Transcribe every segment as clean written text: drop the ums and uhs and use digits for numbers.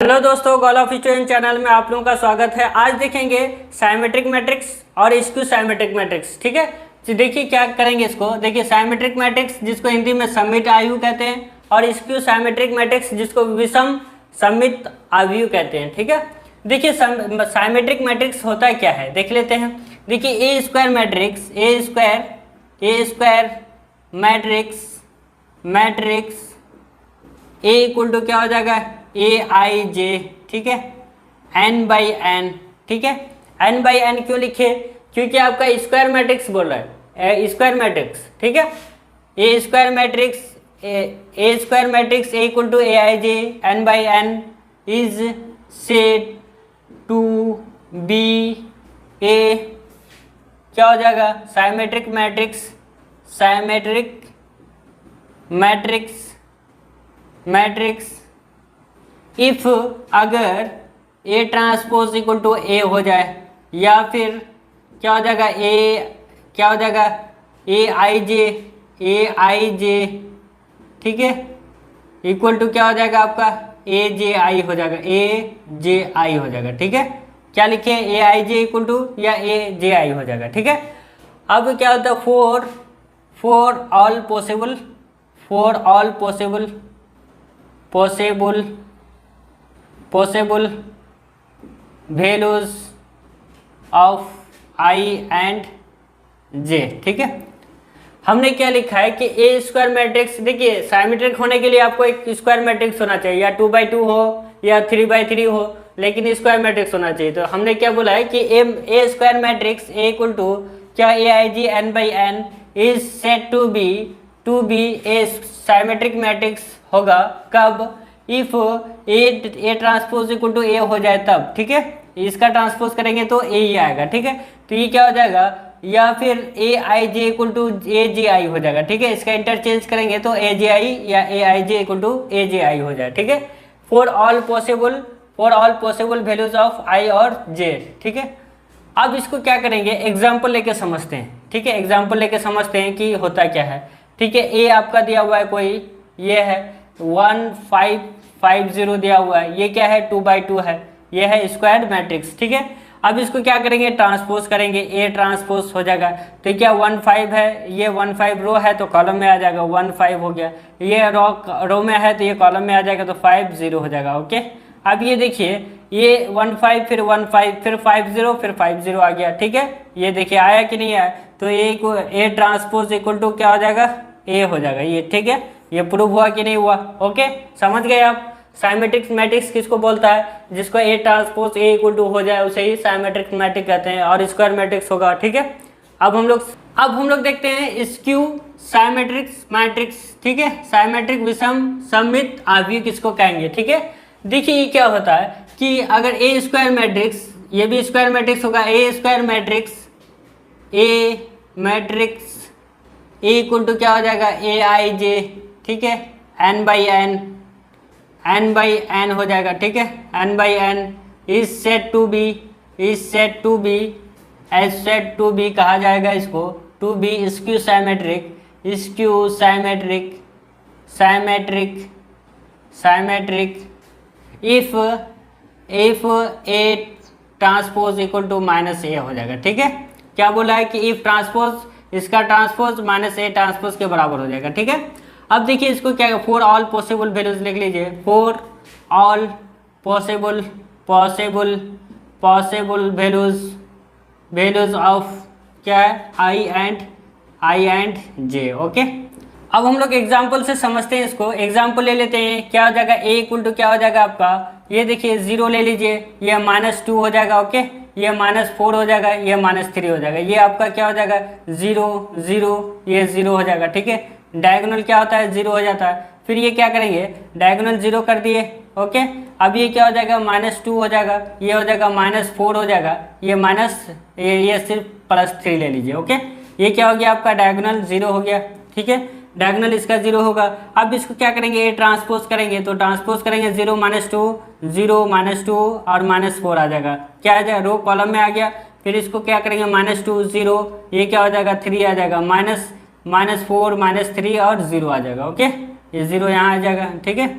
Hello दोस्तों, goal of student channel में आप लोगों का स्वागत है। आज देखेंगे साइमेट्रिक मैट्रिक्स और स्क्यू साइमेट्रिक मैट्रिक्स। ठीक है, तो देखिए क्या करेंगे इसको। देखिए साइमेट्रिक मैट्रिक्स जिसको हिंदी में सममित आव्यूह कहते हैं, और स्क्यू साइमेट्रिक मैट्रिक्स जिसको विषम सममित आव्यूह कहते हैं। ठीक है, देखिए साइमेट्रिक मैट्रिक्स होता क्या है देख लेते हैं। देखिए A square matrix, A square matrix A equal to क्या हो जाएगा, ए आई जे। ठीक है, एन बाई एन। ठीक है, एन बाई एन क्यों लिखे, क्योंकि आपका स्क्वायर मैट्रिक्स बोल रहा है, स्क्वायर मैट्रिक्स। ठीक है, A square matrix A equal to A I J N by N is said to B A क्या हो जाएगा, साइमेट्रिक मैट्रिक्स इफ अगर A transpose equal to A हो जाए, या फिर क्या हो जाएगा, ए आई जे। ठीक है, इक्वल टू क्या हो जाएगा आपका, ए जे आई हो जाएगा। ठीक है, क्या लिखे, ए आई जे इक्वल टू या ए जे आई हो जाएगा। ठीक है, अब क्या होता है, for all possible values of I and J. ठीक है, हमने क्या लिखा है कि ए स्क्वायर मैट्रिक्स, देखिए साइमेट्रिक होने के लिए आपको एक स्क्वायर मैट्रिक्स होना चाहिए, या 2x2 हो या 3x3 हो, लेकिन स्क्वायर मैट्रिक्स होना चाहिए। तो हमने क्या बोला है कि A square matrix A equal to क्या, A I G N by N is set to B A symmetric matrix होगा कब, if A transpose equal to A हो जाए तब। ठीक है, इसका ट्रांसपोज करेंगे तो ए ही आएगा। ठीक है, तो ये क्या हो जाएगा, या फिर ए I J equal to A J आई हो जाएगा। ठीक है, इसका इंटरचेंज करेंगे तो ए जे आई या ए I J equal to A J आई हो जाए। ठीक है, for all possible values of I और जे। ठीक है, अब इसको क्या करेंगे, एग्जाम्पल लेके समझते हैं। ठीक है, एग्जाम्पल लेके समझते हैं कि होता क्या है। ठीक है, ए आपका दिया हुआ है कोई, ये है 1550 दिया हुआ है, ये क्या है 2x2 है, ये है स्क्वायर्ड मैट्रिक्स। ठीक है, अब इसको क्या करेंगे, ट्रांसपोज करेंगे, ए ट्रांसपोज हो जाएगा। तो क्या 15 है, ये 15 रो है तो कॉलम में आ जाएगा, 15 हो गया। ये रो में है तो ये कॉलम में आ जाएगा, तो 50 हो जाएगा। ओके, अब ये देखिए, ये 15 फिर 15 फिर 50 फिर 50 आ गया। ठीक है, ये देखिए आया कि नहीं आया, तो ए ट्रांसपोज इक्वल टू क्या हो जाएगा, ए हो जाएगा ये। ठीक है, ये प्रूव हुआ कि नहीं हुआ। ओके, समझ गए आप। साइमेट्रिक मैट्रिक्स किसको बोलता है, जिसको A transpose A equal to हो जाए उसे ही साइमेट्रिक मैट्रिक्स कहते हैं, और स्क्वायर मैट्रिक्स होगा। ठीक है, अब हम लोग देखते हैं स्क्यू साइमेट्रिक मैट्रिक्स। ठीक है, साइमेट्रिक विषम सममित आव्यूह किसको कहेंगे। ठीक है, देखिए ये क्या होता है कि अगर ए स्क्वायर मैट्रिक्स, ये भी स्क्वायर मैट्रिक्स होगा, A square matrix A equal to क्या हो जाएगा, ए आई जे। ठीक है, एन बाई एन हो जाएगा। ठीक है, N by N is set to be कहा जाएगा इसको, to be skew symmetric if A transpose equal to minus A हो जाएगा। ठीक है, क्या बोला है कि इफ ट्रांसपोज, इसका ट्रांसपोज माइनस ए ट्रांसपोज के बराबर हो जाएगा। ठीक है, अब देखिए इसको क्या, फॉर ऑल पॉसिबल वैल्यूज लिख लीजिए, for all possible values of क्या है, आई एंड जे। ओके, अब हम लोग एग्जाम्पल से समझते हैं इसको। एग्जाम्पल ले लेते हैं, क्या हो जाएगा, ए इक्वल टू क्या हो जाएगा आपका, ये देखिए 0 ले लीजिए, ये -2 हो जाएगा। ओके, ये -4 हो जाएगा, ये -3 हो जाएगा, ये आपका क्या हो जाएगा 0 ये 0 हो जाएगा। ठीक है, डायगोनल क्या होता है, 0 हो जाता है। फिर ये क्या करेंगे, डायगोनल 0 कर दिए। ओके, अब ये क्या हो जाएगा, -2 हो जाएगा, ये हो जाएगा -4 हो जाएगा, ये सिर्फ +3 ले लीजिए। ओके, ये क्या हो गया आपका, डायगोनल 0 हो गया। ठीक है, डायगोनल इसका 0 होगा। अब इसको क्या करेंगे, ए ट्रांसपोज करेंगे, तो ट्रांसपोज करेंगे 0 -2 और -4 आ जाएगा। क्या आ जाएगा, रो कॉलम में आ गया। फिर इसको क्या करेंगे, -2 0, ये क्या हो जाएगा 3 आ जाएगा, -4 -3 और 0 आ जाएगा। ओके, ये 0 यहाँ आ जाएगा। ठीक है,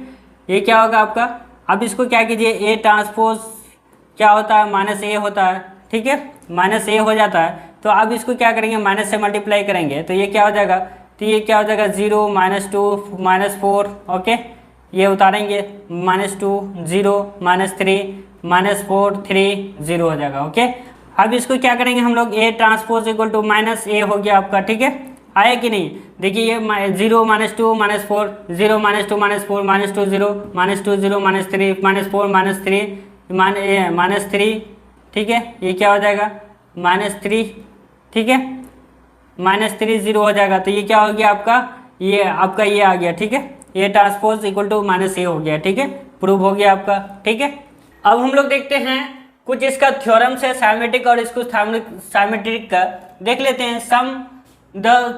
ये क्या होगा आपका अब इसको क्या कीजिए, ए ट्रांसपोज क्या होता है, माइनस ए होता है, ठीक है, माइनस ए हो जाता है। तो अब इसको क्या करेंगे, माइनस से मल्टीप्लाई करेंगे तो ये क्या हो जाएगा, तो ये क्या हो जाएगा, 0 -2 -4, ओके, ये उतारेंगे, -2 0 -3 -4 3 0 हो जाएगा, ओके। अब इसको क्या करेंगे हम लोग, A transpose equal to minus A हो गया आपका, ठीक है, आया कि नहीं, देखिए ये 0 -2 -4 0 -2 -4 -2 0 -2 0 -3 -4 -3 ठीक है, ये क्या हो जाएगा, -3, ठीक है, -3 0 हो जाएगा। तो ये क्या हो गया आपका, ये आपका ये आ गया, ठीक है, ये transpose equal to minus A हो गया, ठीक है, प्रूव हो गया आपका, ठीक है। अब हम लोग देखते हैं कुछ इसका थ्योरम्स है साइमेट्रिक और इसको साइमेट्रिक का देख लेते हैं। Some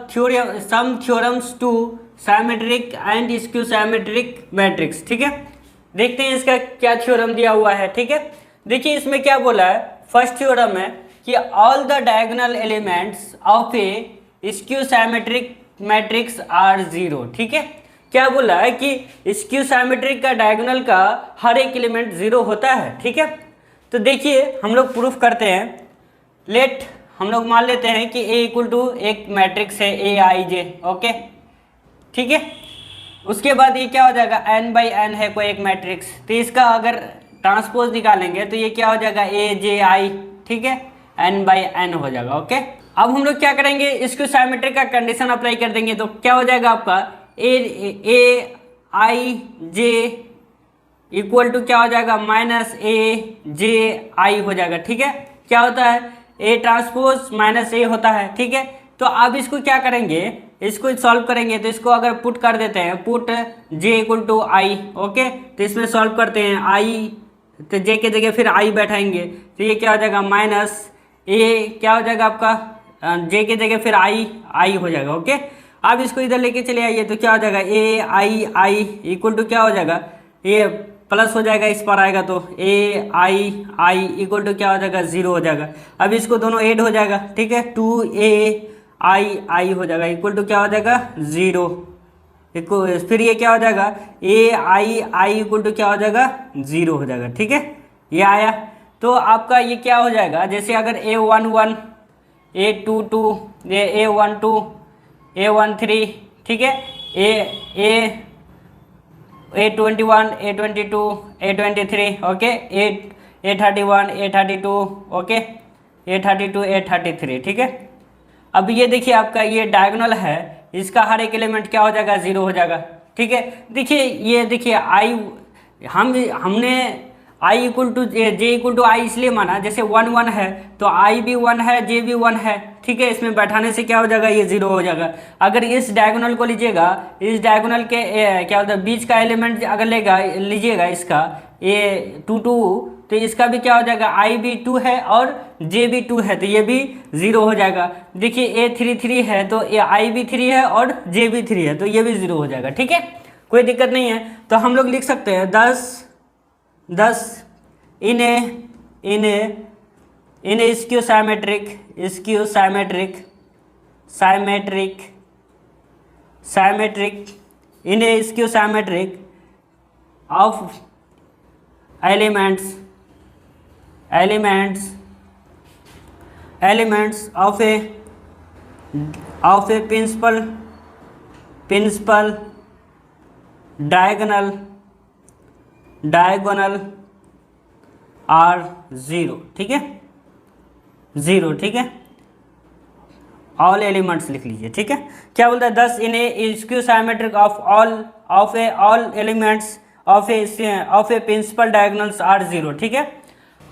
theorems to symmetric and skew symmetric matrix, ठीक है, देखते हैं इसका क्या थ्योरम दिया हुआ है, ठीक है। देखिए इसमें क्या बोला है, फर्स्ट थ्योरम है कि all the diagonal elements of a skew symmetric matrix are 0, ठीक है। क्या बोला है कि स्क्यू साइमेट्रिक का डायगोनल का हर एक एलिमेंट 0 होता है, ठीक है। तो देखिए हम लोग प्रूफ करते हैं, लेट हम लोग मान लेते हैं कि ए इक्वल टू एक मैट्रिक्स है ए आई जे, ओके, ठीक है। उसके बाद ये क्या हो जाएगा, n बाई n है कोई एक मैट्रिक्स, तो इसका अगर ट्रांसपोज निकालेंगे तो ये क्या हो जाएगा, ए जे आई, ठीक है, n बाई n हो जाएगा, ओके। अब हम लोग क्या करेंगे, इसको साइमेट्रिक का कंडीशन अप्लाई कर देंगे तो क्या हो जाएगा आपका, ए आई जे इक्वल टू क्या हो जाएगा, माइनस ए जे आई हो जाएगा, ठीक है। क्या होता है, ए ट्रांसपोज माइनस ए होता है, ठीक है। तो अब इसको क्या करेंगे, इसको सॉल्व करेंगे तो इसको अगर पुट कर देते हैं, put J equal to I, okay, तो इसमें सॉल्व करते हैं, आई तो जे के जगह फिर आई बैठाएंगे तो ये क्या हो जाएगा, माइनस ए क्या हो जाएगा आपका, जे के जगह फिर आई हो जाएगा, ओके। अब इसको इधर लेके चले आइए तो क्या हो जाएगा, ए आई इक्वल टू क्या हो जाएगा, ये प्लस हो जाएगा, इस पर आएगा तो ए आई इक्वल टू क्या हो जाएगा, 0 हो जाएगा। अब इसको दोनों ऐड हो जाएगा, ठीक है, 2a आई हो जाएगा इक्वल टू क्या हो जाएगा, 0। फिर ये क्या हो जाएगा, ए आई इक्वल टू क्या हो जाएगा, 0 हो जाएगा, ठीक है, ये आया। तो आपका ये क्या हो जाएगा, जैसे अगर A11 A22 A12 A13, ठीक है, A21 A22 A23, okay, A31 A32, okay, A32 A33, ठीक है। अब ये देखिए आपका ये डायगोनल है, इसका हर एक एलिमेंट क्या हो जाएगा, 0 हो जाएगा, ठीक है। देखिए ये देखिए आई हमने I equal to J equal to I इसलिए माना, जैसे 1 1 है तो आई भी 1 है, जे भी 1 है, ठीक है। इसमें बैठाने से क्या हो जाएगा, ये 0 हो जाएगा। अगर इस डायगोनल को लीजिएगा, इस डायगोनल के क्या होता है, बीच का एलिमेंट अगर लीजिएगा इसका ए 2 2 तो इसका भी क्या हो जाएगा, आई भी 2 है और जे भी 2 है तो ये भी 0 हो जाएगा। देखिए ए 3 3 है तो ये आई भी 3 है और जे भी 3 है तो ये भी 0 हो जाएगा, ठीक है, कोई दिक्कत नहीं है। तो हम लोग लिख सकते हैं 10 in a skew symmetric in a skew symmetric of elements of a principal diagonal are 0, ठीक है, 0, ठीक है, ऑल एलिमेंट्स लिख लीजिए, ठीक है। क्या बोलता है, 10 in a skew symmetric of all elements of a principal diagonals are 0, ठीक है।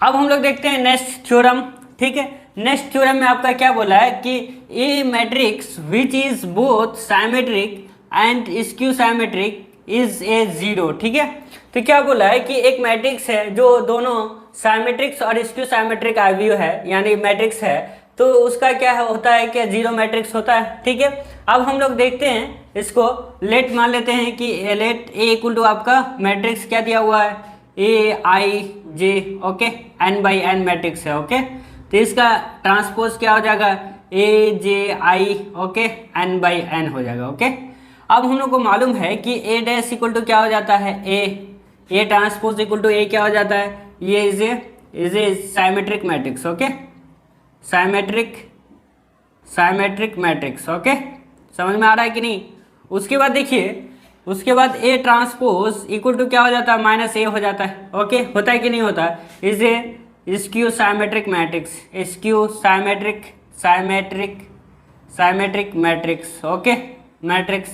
अब हम लोग देखते हैं नेक्स्ट थ्योरम, ठीक है। नेक्स्ट थ्योरम में आपका क्या बोला है कि a matrix which is both symmetric and skew symmetric is a 0, ठीक है। तो क्या बोला है कि एक मैट्रिक्स है जो दोनों साइमेट्रिक्स और स्क्यू साइमेट्रिक आव्यूह है, यानी मैट्रिक्स है, तो उसका क्या होता है कि 0 मैट्रिक्स होता है, ठीक है। अब हम लोग देखते हैं इसको, लेट मान लेते हैं कि लेट ए इक्वल टू आपका मैट्रिक्स क्या दिया हुआ है, A I J, okay, n by n matrix है, ओके। तो इसका ट्रांसपोज क्या हो जाएगा, A J I, okay, n by n हो जाएगा, ओके। अब हम लोग को मालूम है कि ए डैश इक्वल टू क्या हो जाता है, ए ट्रांसपोज इक्वल टू ए क्या हो जाता है, ये is a symmetric matrix. Okay, symmetric matrix. Okay, समझ में आ रहा है कि नहीं। उसके बाद देखिए, उसके बाद ए ट्रांसपोज इक्वल टू क्या हो जाता है, माइनस ए हो जाता है। ओके, होता है कि नहीं होता है, is a skew symmetric matrix, skew symmetric matrix. Okay, matrix.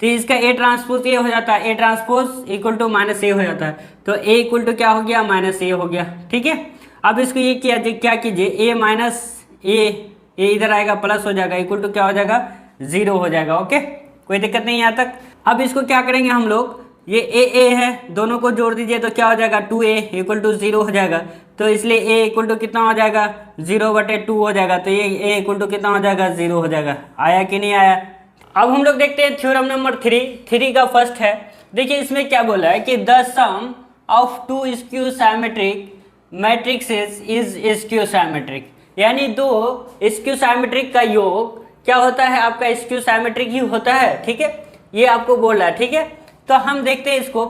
तो इसका ए ट्रांसपोज ये हो जाता है, A transpose equal to minus A हो जाता है, तो ए इक्वल टू क्या हो गया, माइनस ए हो गया। ठीक है, अब इसको ये क्या कीजिए, ए माइनस ए इधर आएगा, प्लस हो जाएगा, इक्वल टू क्या हो जाएगा, 0 हो जाएगा। ओके, कोई दिक्कत नहीं यहाँ तक। अब इसको क्या करेंगे हम लोग, ये ए है, दोनों को जोड़ दीजिए तो क्या हो जाएगा, 2a इक्वल टू 0 हो जाएगा। तो इसलिए a इक्वल टू कितना हो जाएगा, 0/2 हो जाएगा। तो ये a इक्वल टू कितना हो जाएगा, 0 हो जाएगा। आया कि नहीं आया। अब हम लोग देखते हैं थ्योरम नंबर 3 का फर्स्ट है। देखिए इसमें क्या बोला है कि the sum of 2 skew symmetric matrices is skew symmetric, यानी 2 स्क्यू साइमेट्रिक का योग क्या होता है, आपका स्क्यू साइमेट्रिक ही होता है। ठीक है, ये आपको बोल रहा है। ठीक है, तो हम देखते हैं, इसको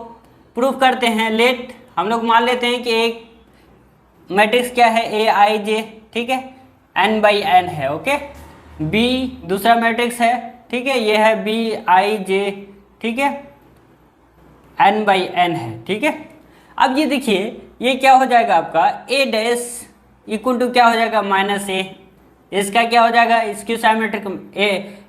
प्रूफ करते हैं। लेट हम लोग मान लेते हैं कि एक मैट्रिक्स क्या है, Aij, ठीक है, n/n है। ओके, B दूसरा मैट्रिक्स है, ठीक है, ये है Bij, ठीक है, n/n है। ठीक है, अब ये देखिए, ये क्या हो जाएगा आपका A डैश इक्वल टू क्या हो जाएगा, -a। इसका क्या हो जाएगा, skew symmetric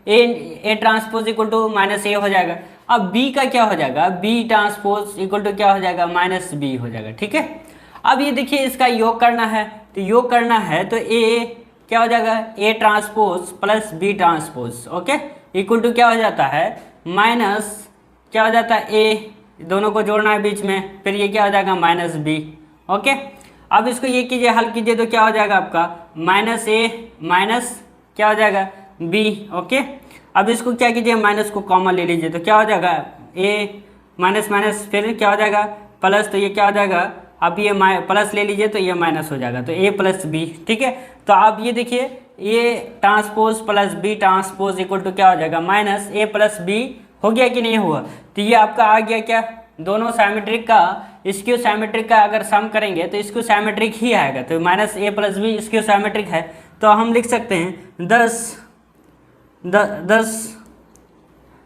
A transpose equal to -a हो जाएगा। अब B का क्या हो जाएगा, B ट्रांसपोज इक्वल टू क्या हो जाएगा, -b हो जाएगा। ठीक है, अब ये देखिए, इसका योग करना है, तो योग करना है तो A क्या हो जाएगा, A transpose plus B transpose. Okay, equal to क्या हो जाता है, माइनस क्या हो जाता है, A, दोनों को जोड़ना है बीच में, फिर ये क्या हो जाएगा, -b। ओके, अब इसको ये कीजिए, हल कीजिए तो क्या हो जाएगा आपका, -a माइनस क्या हो जाएगा, b। ओके, अब इसको क्या कीजिए, माइनस को कॉमन ले लीजिए तो क्या हो जाएगा, a माइनस माइनस फिर क्या हो जाएगा, प्लस, तो ये क्या हो जाएगा, अब ये प्लस ले लीजिए तो ये माइनस हो जाएगा, तो a प्लस b। ठीक है, तो आप ये देखिए, a transpose plus b transpose equal to क्या हो जाएगा, -a प्लस b हो गया कि नहीं हुआ। तो ये आपका आ गया क्या, दोनों साइमेट्रिक का स्क्यू साइमेट्रिक का अगर सम करेंगे तो स्क्यू साइमेट्रिक ही आएगा। तो -a plus b skew symmetric है, तो हम लिख सकते हैं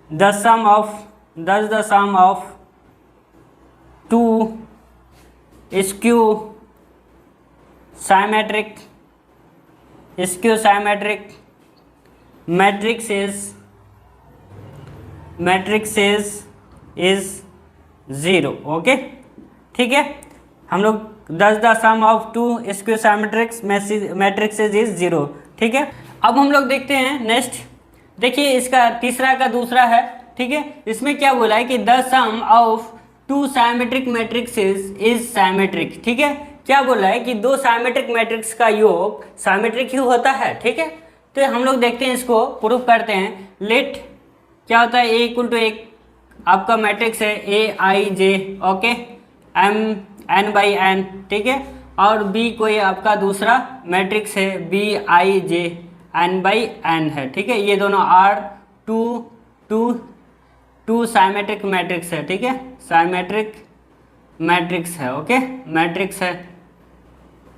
the sum of 2 skew symmetric matrices is 0। Okay, ठीक है, हम लोग the sum of 2 skew symmetric matrices is 0। ठीक है, अब हम लोग देखते हैं नेक्स्ट। देखिए इसका तीसरा का दूसरा है। ठीक है, इसमें क्या बोला है कि the sum of 2 symmetric matrices is symmetric. ठीक है, क्या बोला है कि 2 साइमेट्रिक मैट्रिक्स का योग साइमेट्रिक ही होता है। ठीक है, तो हम लोग देखते हैं, इसको प्रूफ करते हैं। लेट क्या होता है, A इक्वल टू एक आपका मैट्रिक्स है Aij, ओके, n/n, ठीक है, और B कोई आपका दूसरा मैट्रिक्स है Bij, n/n है। ठीक है, ये दोनों टू साइमेट्रिक मैट्रिक्स है। ठीक है, साइमेट्रिक मैट्रिक्स है। ओके, मैट्रिक्स है।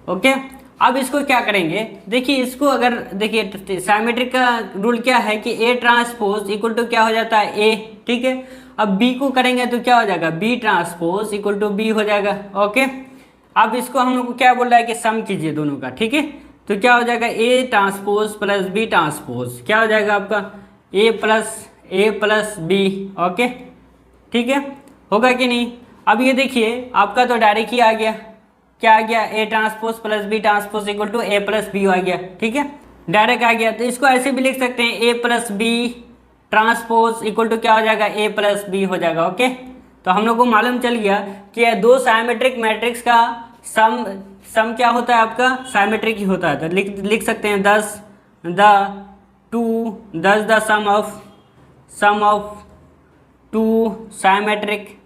ओके, अब इसको क्या करेंगे, देखिए इसको अगर देखिए साइमेट्रिक का रूल क्या है कि A ट्रांसपोज इक्वल टू क्या हो जाता है, A। ठीक है, अब B को करेंगे तो क्या हो जाएगा, B transpose equal to B हो जाएगा। ओके, अब इसको हम लोग को क्या बोल रहा है कि सम कीजिए दोनों का। ठीक है, तो क्या हो जाएगा, A transpose plus B transpose क्या हो जाएगा आपका, A प्लस B। ओके, ठीक है, होगा कि नहीं। अब ये देखिए आपका तो डायरेक्ट ही आ गया, क्या आ गया, A transpose plus B transpose equal to A plus B आ गया। ठीक है, डायरेक्ट आ गया। तो इसको ऐसे भी लिख सकते हैं, A plus B transpose equal to क्या हो जाएगा, A प्लस B हो जाएगा। ओके, तो हम लोग को मालूम चल गया कि 2 साइमेट्रिक मैट्रिक्स का सम क्या होता है, आपका साइमेट्रिक ही होता है। तो लिख सकते हैं the sum of 2 symmetric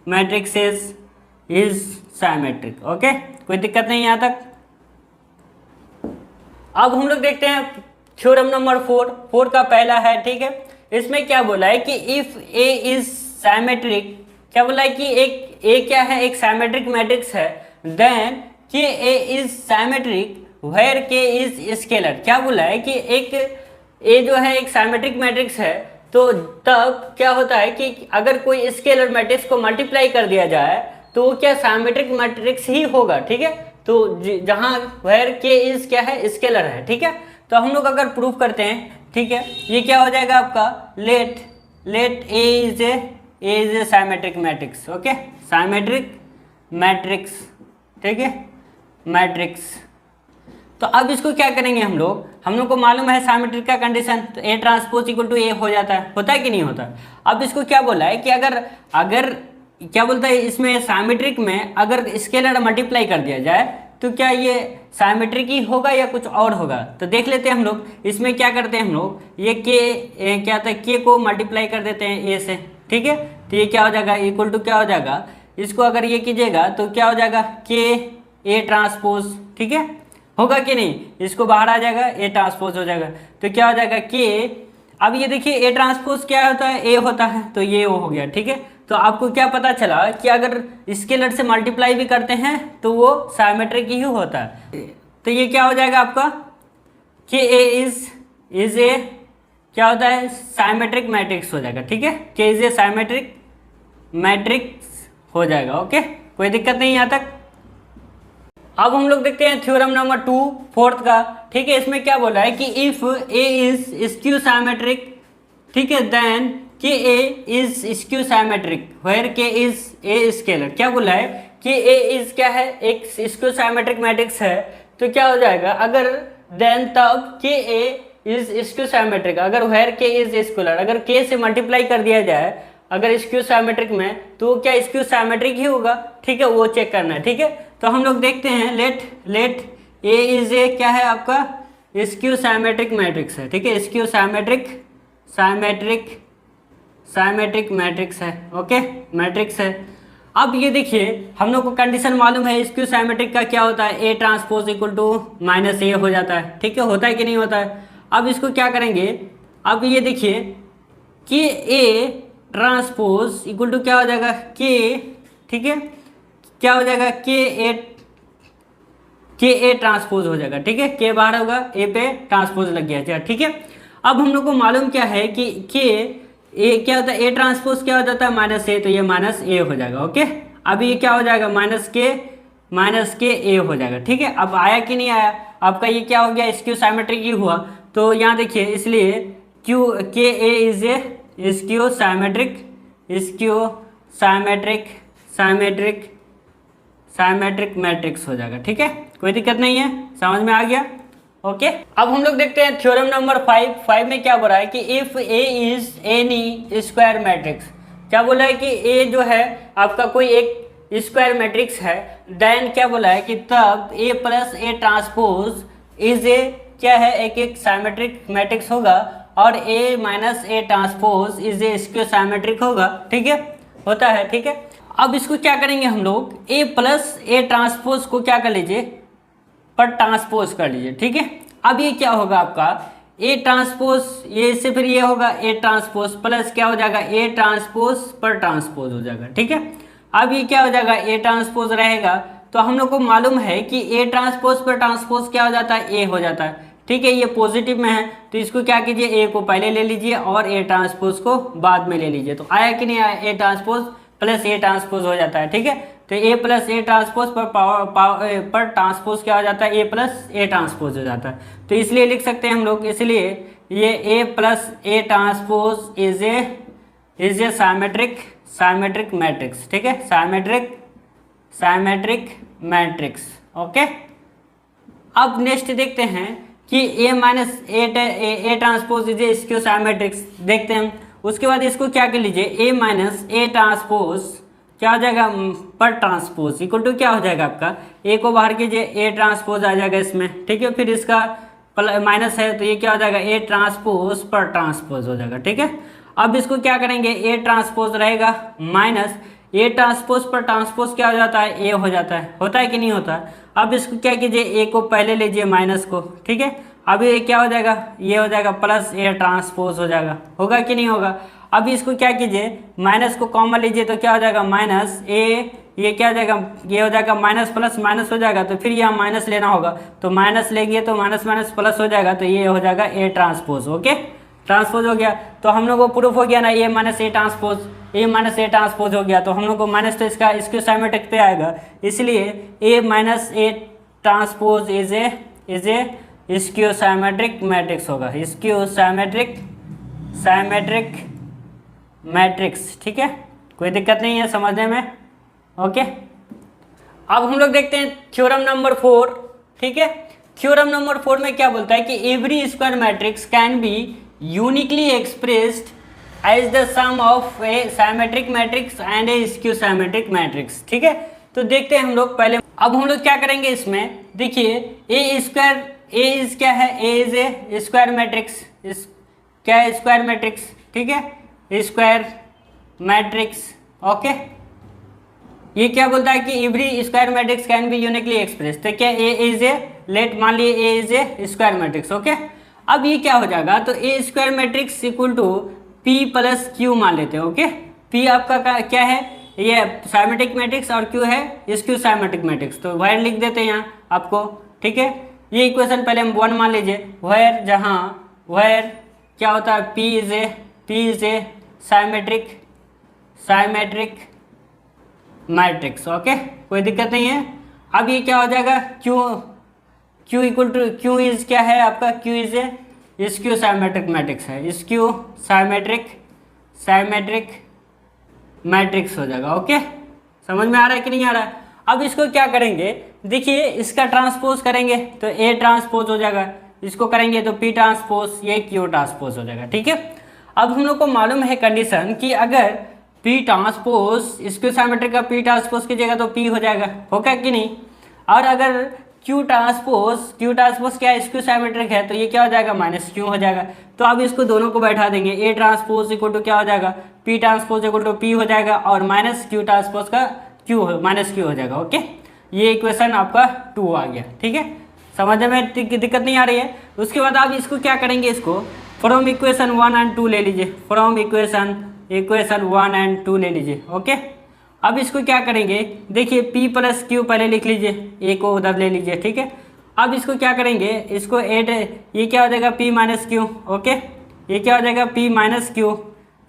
matrices is symmetric. Okay, कोई दिक्कत नहीं यहाँ तक। अब हम लोग देखते हैं थ्योरम नंबर 4 का पहला है। ठीक है, इसमें क्या बोला है कि इफ ए इज साइमेट्रिक, क्या बोला है कि एक ए क्या है, एक साइमेट्रिक मैट्रिक्स है, देन के ए इज साइमेट्रिक वेयर के इज स्केलर। क्या बोला है कि एक ए जो है एक साइमेट्रिक मैट्रिक्स है, तो तब क्या होता है कि अगर कोई स्केलर मैट्रिक्स को मल्टीप्लाई कर दिया जाए तो वो क्या साइमेट्रिक मैट्रिक्स ही होगा, ठीक है। तो जहाँ वेयर के इज क्या है, स्केलर है, ठीक है। तो हम लोग अगर प्रूफ करते हैं, ठीक है, ये क्या हो जाएगा आपका, let A is a symmetric matrix, okay, symmetric matrix, ठीक है, मैट्रिक्स। तो अब इसको क्या करेंगे हम लोग को मालूम है साइमेट्रिक का कंडीशन, तो ए ट्रांसपोज इक्वल टू ए हो जाता है कि नहीं होता। अब इसको क्या बोला है कि अगर क्या बोलता है, इसमें साइमेट्रिक में अगर स्केलर मल्टीप्लाई कर दिया जाए तो क्या ये साइमेट्रिक ही होगा या कुछ और होगा। तो देख लेते हैं हम लोग, इसमें क्या करते हैं हम लोग, ये के क्या होता है, के को मल्टीप्लाई कर देते हैं ए से, ठीक है। तो ये क्या हो जाएगा, इक्वल टू क्या हो जाएगा, इसको अगर ये कीजिएगा तो क्या हो जाएगा, के ए ट्रांसपोज, ठीक है, होगा कि नहीं, इसको बाहर आ जाएगा, ए ट्रांसपोज हो जाएगा। तो क्या हो जाएगा के, अब ये देखिए ए ट्रांसपोज क्या होता है, ए होता है, तो ये ओ हो गया, ठीक है। तो आपको क्या पता चला कि अगर स्केलर से मल्टीप्लाई भी करते हैं तो वो साइमेट्रिक ही होता है। तो ये क्या हो जाएगा आपका, के ए इज ए क्या होता है, साइमेट्रिक मैट्रिक्स हो जाएगा, ठीक है, के इज ए साइमेट्रिक मैट्रिक्स हो जाएगा, ओके, कोई दिक्कत नहीं यहाँ तक। अब हम लोग देखते हैं थ्योरम नंबर 2 फोर्थ का, ठीक है। इसमें क्या बोला है कि if A is skew symmetric, ठीक है, देन के A is skew symmetric where के इज ए स्केलर। क्या बोला है कि ए इज क्या है, एक स्क्यू साइमेट्रिक मैट्रिक्स है, तो क्या हो जाएगा, अगर देन तब के ए इज स्क्यू साइमेट्रिक, अगर वेयर के इज स्केलर, अगर के से मल्टीप्लाई कर दिया जाए अगर स्क्यू साइमेट्रिक में, तो क्या स्क्यू साइमेट्रिक ही होगा, ठीक है, वो चेक करना है, ठीक है। तो हम लोग देखते हैं, लेट ए इज ए क्या है आपका, स्क्यू साइमेट्रिक मैट्रिक्स है, ठीक है, स्क्यू साइमेट्रिक मैट्रिक्स है, ओके, मैट्रिक्स है। अब ये देखिए हम लोग को कंडीशन मालूम है स्क्यू साइमेट्रिक का क्या होता है, A transpose equal to minus A हो जाता है, ठीक है, होता है कि नहीं होता है। अब इसको क्या करेंगे, अब ये देखिए कि ए ट्रांसपोज इक्वल टू क्या हो जाएगा, के, ठीक है, क्या हो जाएगा, के ए ट्रांसपोज हो जाएगा, ठीक है, के बाहर होगा, ए पे ट्रांसपोज लग गया, ठीक है। अब हम लोग को मालूम क्या है कि के ए क्या होता है, ए ट्रांसपोज क्या हो जाता है, माइनस ए, तो ये माइनस ए हो जाएगा, ओके। अब ये क्या हो जाएगा, माइनस के ए हो जाएगा, ठीक है। अब आया कि नहीं आया, आपका ये क्या हो गया, स्क्यू साइमेट्रिक ही हुआ। तो यहाँ देखिए, इसलिए क्यू के A is a skew symmetric matrix हो जाएगा, ठीक है, कोई दिक्कत नहीं है, समझ में आ गया, ओके। अब हम लोग देखते हैं थ्योरम नंबर 5 में क्या बोला है कि if A is N E square matrix. क्या बोला है कि ए जो है आपका कोई एक स्क्वायर मैट्रिक्स है, देन क्या बोला है कि तब A plus A transpose is a क्या है, एक साइमेट्रिक मैट्रिक्स होगा, और A minus A transpose is a skew symmetric होगा, ठीक है, होता है, ठीक है। अब इसको क्या करेंगे हम लोग, ए प्लस ए ट्रांसपोज को क्या कर लीजिए, पर ट्रांसपोज कर लीजिए, ठीक है। अब ये क्या होगा आपका, ए ट्रांसपोज, ये से फिर ये होगा ए ट्रांसपोज प्लस क्या हो जाएगा, ए ट्रांसपोज पर ट्रांसपोज हो जाएगा, ठीक है। अब ये क्या हो जाएगा, ए ट्रांसपोज रहेगा, तो हम लोग को मालूम है कि ए ट्रांसपोज पर ट्रांसपोज क्या हो जाता है, ए हो जाता है, ठीक है, ये पॉजिटिव में है, तो इसको क्या कीजिए, ए को पहले ले लीजिए और ए ट्रांसपोज को बाद में ले लीजिए। तो आया कि नहीं आया, A transpose plus A transpose हो जाता है, ठीक है। तो ए प्लस ए ट्रांसपोज पर ट्रांसपोज क्या हो जाता है, ए प्लस ए ट्रांसपोज हो जाता है। तो इसलिए लिख सकते हैं हम लोग, इसलिए ये A plus A transpose is a symmetric matrix, ठीक है, साइमेट्रिक मैट्रिक्स, ओके। अब नेक्स्ट देखते हैं कि A minus A transpose is a skew symmetrics, देखते हैं। उसके बाद इसको क्या कर लीजिए, ए माइनस ए ट्रांसपोज क्या हो जाएगा, पर ट्रांसपोज इक्वल टू क्या हो जाएगा आपका, ए को बाहर कीजिए, ए ट्रांसपोज आ जाएगा इसमें, ठीक है, फिर इसका माइनस है तो ये क्या हो जाएगा, ए ट्रांसपोज पर ट्रांसपोज हो जाएगा, ठीक है। अब इसको क्या करेंगे, ए ट्रांसपोज रहेगा माइनस ए ट्रांसपोज पर ट्रांसपोज क्या हो जाता है, ए हो जाता है, होता है कि नहीं होता है। अब इसको क्या कीजिए, ए को पहले लीजिए माइनस को, ठीक है, अब ये क्या हो जाएगा, ये हो जाएगा प्लस ए ट्रांसपोज हो जाएगा, होगा कि नहीं होगा। अब इसको क्या कीजिए, माइनस को कॉमन लीजिए तो क्या हो जाएगा माइनस ए, ये क्या हो जाएगा, ये हो जाएगा माइनस प्लस माइनस हो जाएगा, तो फिर यहाँ माइनस लेना होगा, तो माइनस लेंगे तो माइनस माइनस प्लस हो जाएगा, तो ये हो जाएगा ए ट्रांसपोज। ओके, ट्रांसपोज हो गया, तो हम लोग को प्रूफ हो गया ना, A minus A transpose, A minus A transpose हो गया, तो हम लोग को माइनस तो इसका स्क्यू सिमेट्रिक पे आएगा, इसलिए A minus A transpose is a skew symmetric matrix होगा, स्क्यू सिमेट्रिक मैट्रिक्स। ठीक है, कोई दिक्कत नहीं है समझने में। ओके, अब हम लोग देखते हैं थ्योरम नंबर 4। ठीक है, थ्योरम नंबर 4 में क्या बोलता है कि every square matrix can be uniquely expressed as the sum of a symmetric matrix and a skew symmetric matrix. ठीक है, तो देखते हैं हम लोग पहले, अब हम लोग क्या करेंगे इसमें, देखिए ए स्क्वायर, ए इज क्या है, ए इज ए स्क्वायर मैट्रिक्स, क्या है स्क्वायर मैट्रिक्स। ठीक है, स्क्वायर मैट्रिक्स। ओके, ये क्या बोलता है कि every square matrix can be uniquely express, तो क्या ए इज ए, लेट मान लिए A is a square matrix. Okay, अब ये क्या हो जाएगा, तो A square matrix equal to P plus Q मान लेते हैं। ओके, पी आपका क्या है, ये सिमेट्रिक मैट्रिक्स और क्यू है स्क्यू सिमेट्रिक मैट्रिक्स, तो वायर लिख देते हैं यहाँ आपको। ठीक है, ये इक्वेशन पहले हम 1 मान लीजिए, वायर जहाँ वायर क्या होता है, P is a symmetric matrix. Okay, कोई दिक्कत नहीं है। अब ये क्या हो जाएगा, Q equal to, Q is क्या है आपका, Q is a skew symmetric matrix है, स्क्यू सिमेट्रिक मैट्रिक्स हो जाएगा। ओके, समझ में आ रहा है कि नहीं आ रहा है। अब इसको क्या करेंगे, देखिए इसका ट्रांसपोज करेंगे तो ए ट्रांसपोज हो जाएगा, इसको करेंगे तो पी ट्रांसपोज, ये क्यू ट्रांसपोज हो जाएगा। ठीक है, अब हम लोग को मालूम है कंडीशन कि अगर पी ट्रांसपोज स्क्यू सिमेट्रिक का पी ट्रांसपोज कीजिएगा तो पी हो जाएगा, होगा कि नहीं। और अगर क्यू ट्रांसपोज क्या स्क्यू सिमेट्रिक है तो ये क्या हो जाएगा, माइनस क्यू हो जाएगा। तो अब इसको दोनों को बैठा देंगे, ए ट्रांसपोज इक्वल टू क्या हो जाएगा, P transpose equal to P हो जाएगा, और माइनस क्यू ट्रांसपोज का माइनस क्यू हो जाएगा। ओके, ये इक्वेशन आपका 2 आ गया। ठीक है, समझने में दिक्कत नहीं आ रही है। उसके बाद आप इसको क्या करेंगे, इसको फ्रॉम इक्वेशन 1 एंड 2 ले लीजिए, फ्रॉम इक्वेशन 1 एंड 2 ले लीजिए। ओके, अब इसको क्या करेंगे, देखिए p प्लस क्यू पहले लिख लीजिए, ए को उधर ले लीजिए। ठीक है, अब इसको क्या करेंगे, इसको एड, ये क्या हो जाएगा p माइनस क्यू। ओके, ये क्या हो जाएगा p minus Q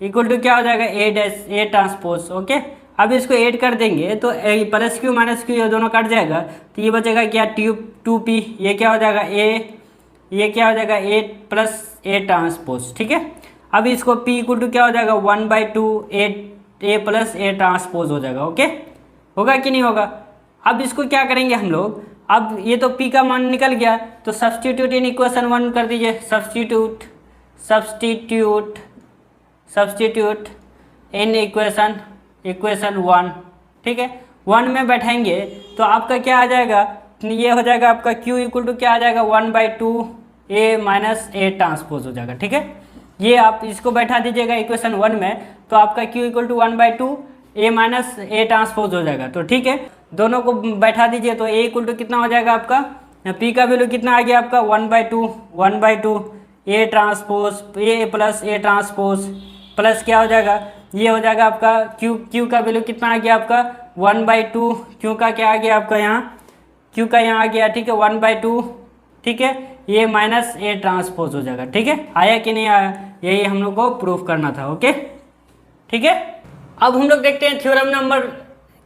equal to क्या हो जाएगा ए ट्रांसपोज। ओके, अब इसको ऐड कर देंगे तो प्लस क्यू माइनस क्यू ये दोनों कट जाएगा, तो ये बचेगा क्या 2p, ये क्या हो जाएगा ये क्या हो जाएगा ए प्लस ए ट्रांसपोज। ठीक है, अब इसको p इक्वल टू क्या हो जाएगा 1/2 ए प्लस ए ट्रांसपोज हो जाएगा। ओके, होगा कि नहीं होगा। अब इसको क्या करेंगे हम लोग, अब ये तो p का मान निकल गया, तो सब्सटीट्यूट इन इक्वेशन 1 कर दीजिए, सब्सटीट्यूट इन इक्वेशन 1। ठीक है, 1 में बैठाएंगे तो आपका क्या आ जाएगा, ये हो जाएगा आपका q इक्वल टू क्या आ जाएगा 1/2 ए माइनस ए ट्रांसपोज हो जाएगा। ठीक है, ये आप इसको बैठा दीजिएगा इक्वेशन 1 में, तो आपका q equal to 1/2 A minus A transpose हो जाएगा। तो ठीक है, दोनों को बैठा दीजिए तो a इक्वल टू कितना हो जाएगा आपका, p का वैल्यू कितना आ गया आपका 1/2 ए transpose A plus A transpose plus क्या हो जाएगा, ये हो जाएगा आपका q का वैल्यू कितना आ गया आपका 1/2, q का क्या आ गया आपका यहाँ, q का यहाँ आ गया। ठीक है, 1/2। ठीक है, ये माइनस ए ट्रांसपोज हो जाएगा। ठीक है, आया कि नहीं आया, यही हम लोग को प्रूफ करना था। ओके, ठीक है, अब हम लोग देखते हैं थ्योरम नंबर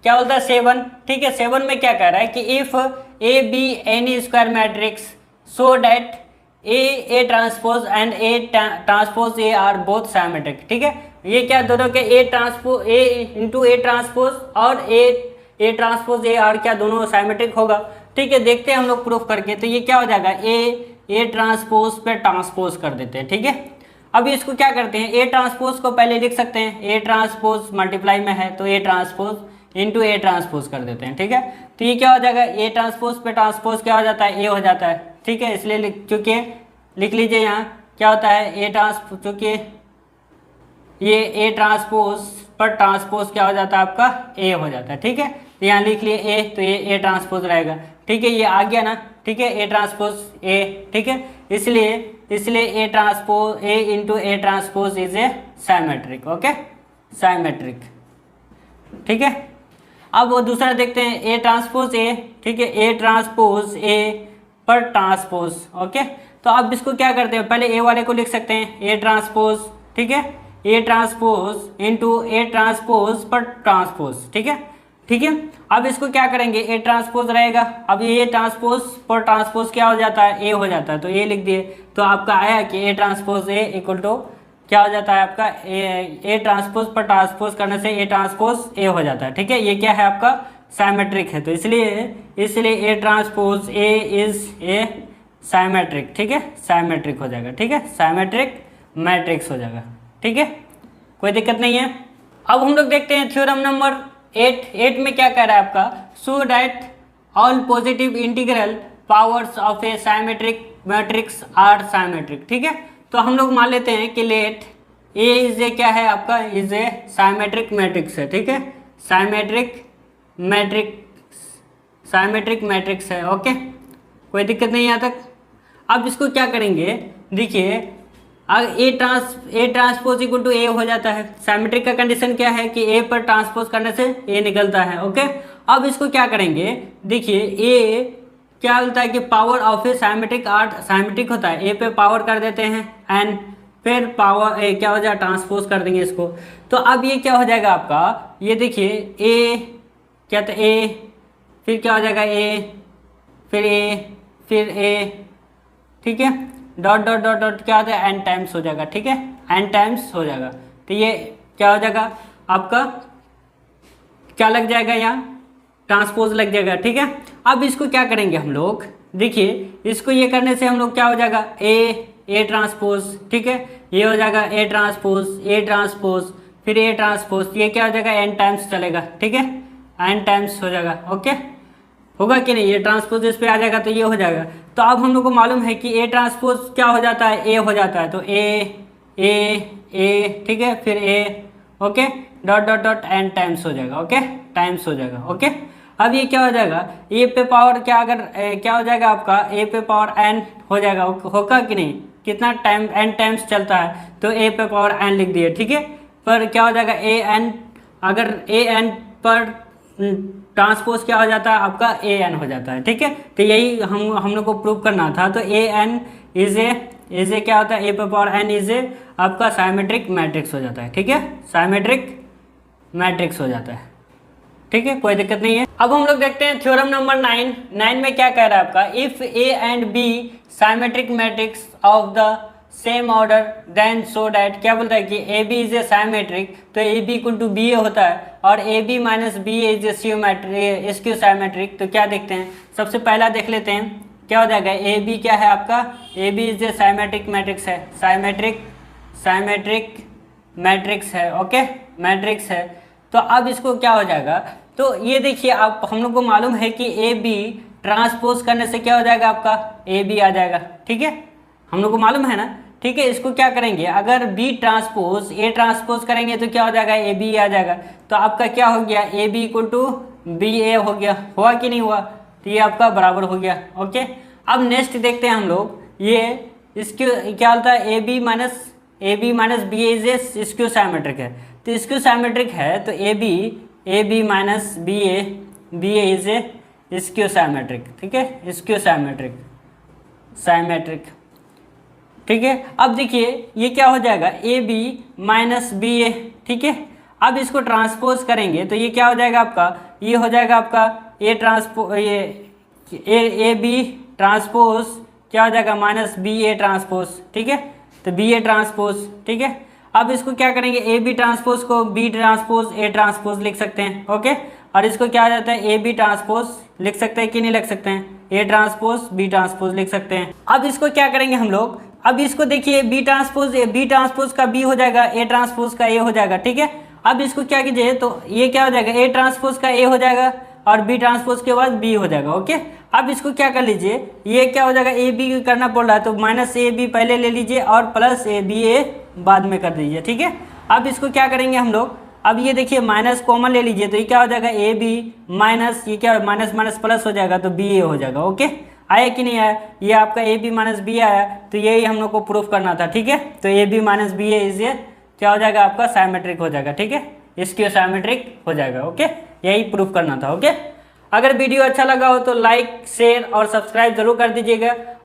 क्या बोलता है 7। ठीक है, 7 में क्या कह रहा है कि if A be N E square Matrix so that A transpose and A transpose A R both symmetric. ठीक है, ये क्या दोनों के ए इंटू ए ट्रांसपोज और ए ट्रांसपोज ए आर क्या दोनों सिमेट्रिक होगा। ठीक है, देखते हैं हम लोग प्रूफ करके, तो ये क्या हो जाएगा ए ट्रांसपोज पे ट्रांसपोज कर देते हैं। ठीक है, अब इसको क्या करते हैं, ए ट्रांसपोज को पहले लिख सकते हैं, ए ट्रांसपोज मल्टीप्लाई में है तो A transpose into A transpose कर देते हैं। ठीक है, तो ये क्या हो जाएगा, ए ट्रांसपोज पे ट्रांसपोज क्या हो जाता है, ए हो जाता है। ठीक है, इसलिए चूँकि लिख लीजिए यहाँ क्या होता है ए ट्रांसपोज, चूँकि ये ए ट्रांसपोज पर ट्रांसपोज क्या हो जाता है आपका ए हो जाता है। ठीक है, तो यहाँ लिख लिए ए, तो ये ए ट्रांसपोज रहेगा, ठीक है, ये आ गया ना, ठीक है, ए ट्रांसपोज ए, ठीक है, इसलिए ए transpose A into A transpose is a symmetric, okay, symmetric, ठीक है। अब वो दूसरा देखते हैं, ए ट्रांसपोज ए, ठीक है, ए ट्रांसपोज ए पर ट्रांसपोज, ओके। तो अब इसको क्या करते हैं, पहले ए वाले को लिख सकते हैं ए ट्रांसपोज, ठीक है, A transpose into A transpose पर ट्रांसपोज, ठीक है, ठीक है। अब इसको क्या करेंगे, ए ट्रांसपोज रहेगा, अब ये ट्रांसपोज पर ट्रांसपोज क्या हो जाता है, ए हो जाता है, तो ए लिख दिए, तो आपका आया कि A transpose A equal to क्या हो जाता है आपका ए ट्रांसपोज पर ट्रांसपोज करने से ए ट्रांसपोज ए हो जाता है, ठीक है, ये क्या है आपका साइमेट्रिक है, तो इसलिए ए transpose A is a symmetric, ठीक है, साइमेट्रिक हो जाएगा, ठीक है, साइमेट्रिक मैट्रिक्स हो जाएगा, ठीक है, कोई दिक्कत नहीं है। अब हम लोग देखते हैं थ्योरम नंबर 8 में क्या कह रहा है आपका, so that all positive integral powers of a symmetric matrix are symmetric, ठीक है। तो हम लोग मान लेते हैं कि लेट ए इज ए क्या है आपका, इज ए साइमेट्रिक मैट्रिक्स है, ठीक है, साइमेट्रिक मैट्रिक्स है, ओके, कोई दिक्कत नहीं यहाँ तक। अब इसको क्या करेंगे, देखिए अगर A transpose equal to A हो जाता है, साइमेट्रिक का कंडीशन क्या है कि ए पर ट्रांसपोज करने से ए निकलता है, ओके। अब इसको क्या करेंगे, देखिए ए क्या बोलता है कि power of a symmetric art symmetric होता है, ए पे पावर कर देते हैं एंड फिर पावर ए क्या हो जाए ट्रांसपोज कर देंगे इसको, तो अब ये क्या हो जाएगा आपका, ये देखिए ए क्या था ए, फिर क्या हो जाएगा ए, फिर ए, ठीक है, डॉट डॉट डॉट डॉट क्या होता है एन टाइम्स हो जाएगा, ठीक है, एन टाइम्स हो जाएगा, तो ये क्या हो जाएगा आपका क्या लग जाएगा, यहाँ ट्रांसपोज लग जाएगा, ठीक है। अब इसको क्या करेंगे हम लोग, देखिए इसको ये करने से हम लोग क्या हो जाएगा ए ट्रांसपोज, ठीक है, ये हो जाएगा ए ट्रांसपोज फिर ए ट्रांसपोज, ये क्या हो जाएगा एन टाइम्स चलेगा, ठीक है, एन टाइम्स हो जाएगा, ओके, होगा कि नहीं, ये ट्रांसपोज इस पे आ जाएगा तो ये हो जाएगा। तो अब हम लोग को मालूम है कि ए ट्रांसपोज क्या हो जाता है, ए हो जाता है, तो ए, ठीक है, फिर A, okay, dot dot dot N times हो जाएगा, ओके, टाइम्स हो जाएगा, ओके। अब ये क्या हो जाएगा, ए पे पावर क्या अगर क्या हो जाएगा आपका ए पे पावर एन हो जाएगा, होगा कि नहीं, कितना टाइम एन टाइम्स चलता है, तो ए पे पावर एन लिख दिए, ठीक है, पर क्या हो जाएगा ए एन, अगर ए एन पर ट्रांसपोज क्या हो जाता है आपका ए एन हो जाता है, ठीक है। तो यही हम लोग को प्रूव करना था, तो ए एन इज ए क्या होता है, ए पे पावर एन इज ए आपका साइमेट्रिक मैट्रिक्स हो जाता है, ठीक है, साइमेट्रिक मैट्रिक्स हो जाता है, ठीक है, कोई दिक्कत नहीं है। अब हम लोग देखते हैं थ्योरम नंबर 9 में क्या कह रहा है आपका, if A and B symmetric matrix of the same order then so that, क्या बोलता है कि A B is a symmetric, तो A B equal to B A होता है, और A B minus B A is a skew symmetric. तो क्या देखते हैं, सबसे पहला देख लेते हैं क्या हो जाएगा, ए बी क्या है आपका, A B is a symmetric matrix है, साइमेट्रिक मैट्रिक्स है, ओके, मैट्रिक्स है। तो अब इसको क्या हो जाएगा, तो ये देखिए आप हम लोग को मालूम है कि ए बी ट्रांसपोज करने से क्या हो जाएगा आपका ए बी आ जाएगा, ठीक है, हम लोग को मालूम है ना, ठीक है। इसको क्या करेंगे, अगर बी ट्रांसपोज ए ट्रांसपोज करेंगे तो क्या हो जाएगा ए बी आ जाएगा, तो आपका क्या हो गया A B equal to B A हो गया, हुआ कि नहीं हुआ, तो ये आपका बराबर हो गया, ओके। अब नेक्स्ट देखते हैं हम लोग, ये इसके क्या होता है A B minus B is a skew symmetric है, तो स्क्यू साइमेट्रिक है तो A B minus B A is a skew symmetric, ठीक है, स्क्यू साइमेट्रिक, ठीक है। अब देखिए ये क्या हो जाएगा ए बी माइनस बी ए, ठीक है। अब इसको ट्रांसपोज करेंगे तो ये क्या हो जाएगा आपका, ये हो जाएगा आपका ए बी ट्रांसपोज क्या हो जाएगा माइनस बी ए ट्रांसपोज, ठीक है, तो बी ए ट्रांसपोज, ठीक है। अब इसको क्या करेंगे ए बी ट्रांसपोज को बी ट्रांसपोज ए ट्रांसपोज लिख सकते हैं, ओके, और इसको क्या आ जाता है ए बी ट्रांसपोज लिख सकते हैं कि नहीं लिख सकते हैं, ए ट्रांसपोज बी ट्रांसपोज लिख सकते हैं। अब इसको क्या करेंगे हम लोग, अब इसको देखिए बी ट्रांसपोज का बी हो जाएगा, ए ट्रांसपोज का ए हो जाएगा, ठीक है। अब इसको क्या कीजिए तो ये क्या हो जाएगा ए ट्रांसपोज का ए हो जाएगा और बी ट्रांसपोज के बाद बी हो जाएगा, ओके। अब इसको क्या कर लीजिए, ये क्या हो जाएगा ए बी करना पड़ रहा है तो माइनस ए बी पहले ले लीजिए और प्लस ए बी ए बाद में कर दीजिए, ठीक है। अब इसको क्या करेंगे हम लोग, अब ये देखिए माइनस कॉमन ले लीजिए तो ये क्या हो जाएगा ए बी माइनस, ये क्या माइनस माइनस प्लस हो जाएगा तो बी ए हो जाएगा। ओके, आया कि नहीं आया? ये आपका ए बी माइनस बी आया, तो यही हम लोग को प्रूफ करना था। ठीक है, तो A B minus B A is ये क्या हो जाएगा आपका साइमेट्रिक हो जाएगा। ठीक है, इसकी साइमेट्रिक हो जाएगा। ओके, यही प्रूफ करना था। ओके, अगर वीडियो अच्छा लगा हो तो लाइक शेयर और सब्सक्राइब जरूर कर दीजिएगा।